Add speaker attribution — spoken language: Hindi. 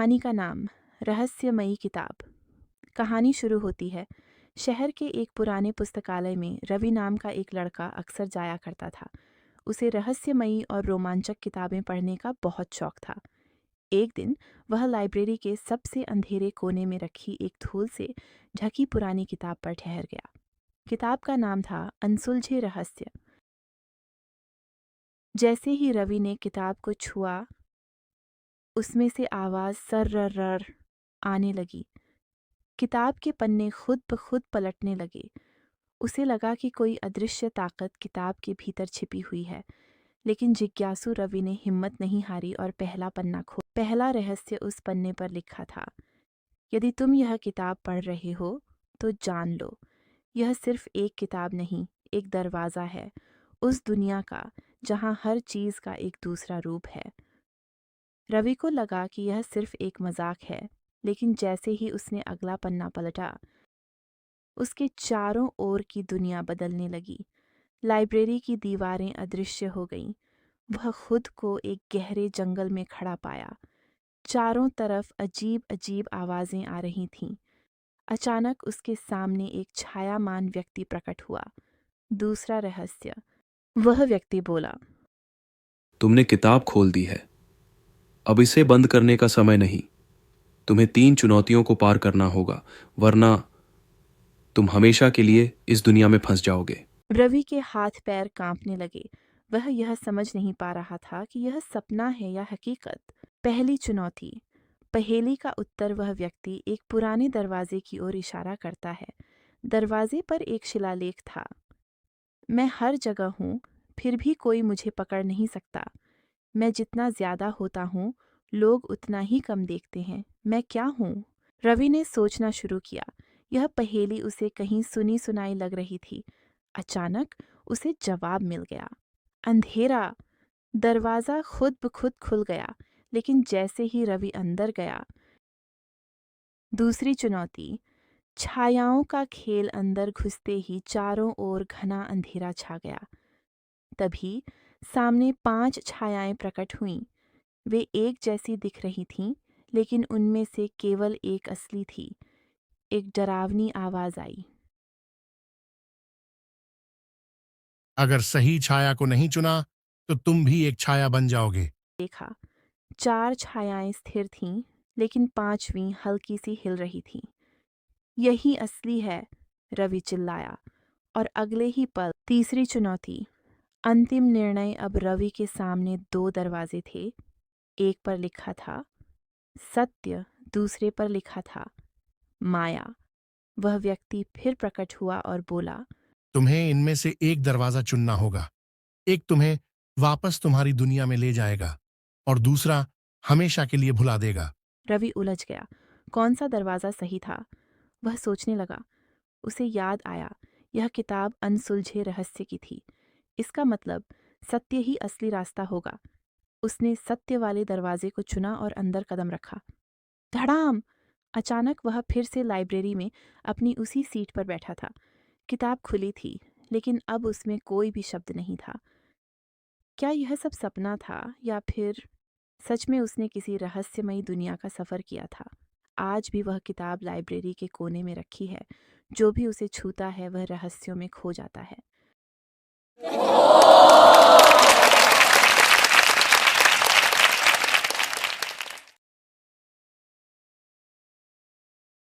Speaker 1: कहानी का नाम रहस्यमयी किताब। कहानी शुरू होती है। शहर के एक पुराने पुस्तकालय में रवि नाम का एक लड़का अक्सर जाया करता था। उसे रहस्यमयी और रोमांचक किताबें पढ़ने का बहुत शौक था। एक दिन वह लाइब्रेरी के सबसे अंधेरे कोने में रखी एक धूल से ढकी पुरानी किताब पर ठहर गया। किताब का नाम था अनसुलझे रहस्य। जैसे ही रवि ने किताब को छुआ, उसमें से आवाज़ सर्रर्र आने लगी। किताब के पन्ने खुद ब खुद पलटने लगे। उसे लगा कि कोई अदृश्य ताकत किताब के भीतर छिपी हुई है, लेकिन जिज्ञासु रवि ने हिम्मत नहीं हारी और पहला पन्ना पहला रहस्य उस पन्ने पर लिखा था। यदि तुम यह किताब पढ़ रहे हो तो जान लो, यह सिर्फ एक किताब नहीं, एक दरवाज़ा है उस दुनिया का जहाँ हर चीज़ का एक दूसरा रूप है। रवि को लगा कि यह सिर्फ एक मजाक है, लेकिन जैसे ही उसने अगला पन्ना पलटा, उसके चारों ओर की दुनिया बदलने लगी। लाइब्रेरी की दीवारें अदृश्य हो गईं। वह खुद को एक गहरे जंगल में खड़ा पाया। चारों तरफ अजीब अजीब आवाज़ें आ रही थीं। अचानक उसके सामने एक छायामान व्यक्ति प्रकट हुआ। दूसरा रहस्य। वह व्यक्ति बोला,
Speaker 2: तुमने किताब खोल दी है। अब इसे बंद करने का समय नहीं। तुम्हें 3 चुनौतियों को पार करना होगा, वरना तुम हमेशा के लिए इस दुनिया में फंस जाओगे।
Speaker 1: रवि के हाथ पैर कांपने लगे। वह यह समझ नहीं पा रहा था कि यह सपना है या हकीकत। पहली चुनौती। पहेली का उत्तर। वह व्यक्ति एक पुराने दरवाजे की ओर इशारा करता है। दरवाजे पर एक शिलालेख था। मैं हर जगह हूँ, फिर भी कोई मुझे पकड़ नहीं सकता। मैं जितना ज्यादा होता हूँ, लोग उतना ही कम देखते हैं। मैं क्या हूँ? रवि ने सोचना शुरू किया। यह पहेली उसे कहीं सुनी सुनाई लग रही थी। अचानक उसे जवाब मिल गया। अंधेरा। दरवाज़ा खुद ब खुद खुल गया, लेकिन जैसे ही रवि अंदर गया। दूसरी चुनौती। छायाओं का खेल। अंदर घुसते ही चारों ओर घना अंधेरा छा गया। तभी सामने 5 छायाएं प्रकट हुईं। वे एक जैसी दिख रही थीं, लेकिन उनमें से केवल एक असली थी। एक डरावनी आवाज़ आई।
Speaker 3: अगर सही छाया को नहीं चुना तो तुम भी एक छाया बन जाओगे।
Speaker 1: देखा, 4 छायाएं स्थिर थीं, लेकिन 5वीं हल्की सी हिल रही थी। यही असली है, रवि चिल्लाया। और अगले ही पल तीसरी चुनौती। अंतिम निर्णय। अब रवि के सामने 2 दरवाजे थे। एक पर लिखा था सत्य, दूसरे पर लिखा था माया। वह व्यक्ति फिर प्रकट हुआ और बोला,
Speaker 3: तुम्हें इनमें से एक दरवाजा चुनना होगा। एक तुम्हें वापस तुम्हारी दुनिया में ले जाएगा और दूसरा हमेशा के लिए भुला देगा।
Speaker 1: रवि उलझ गया। कौन सा दरवाज़ा सही था? वह सोचने लगा। उसे याद आया, यह किताब अनसुलझे रहस्य की थी। इसका मतलब सत्य ही असली रास्ता होगा। उसने सत्य वाले दरवाजे को चुना और अंदर कदम रखा। धड़ाम! अचानक वह फिर से लाइब्रेरी में अपनी उसी सीट पर बैठा था। किताब खुली थी, लेकिन अब उसमें कोई भी शब्द नहीं था। क्या यह सब सपना था, या फिर सच में उसने किसी रहस्यमयी दुनिया का सफ़र किया था? आज भी वह किताब लाइब्रेरी के कोने में रखी है। जो भी उसे छूता है वह रहस्यों में खो जाता है।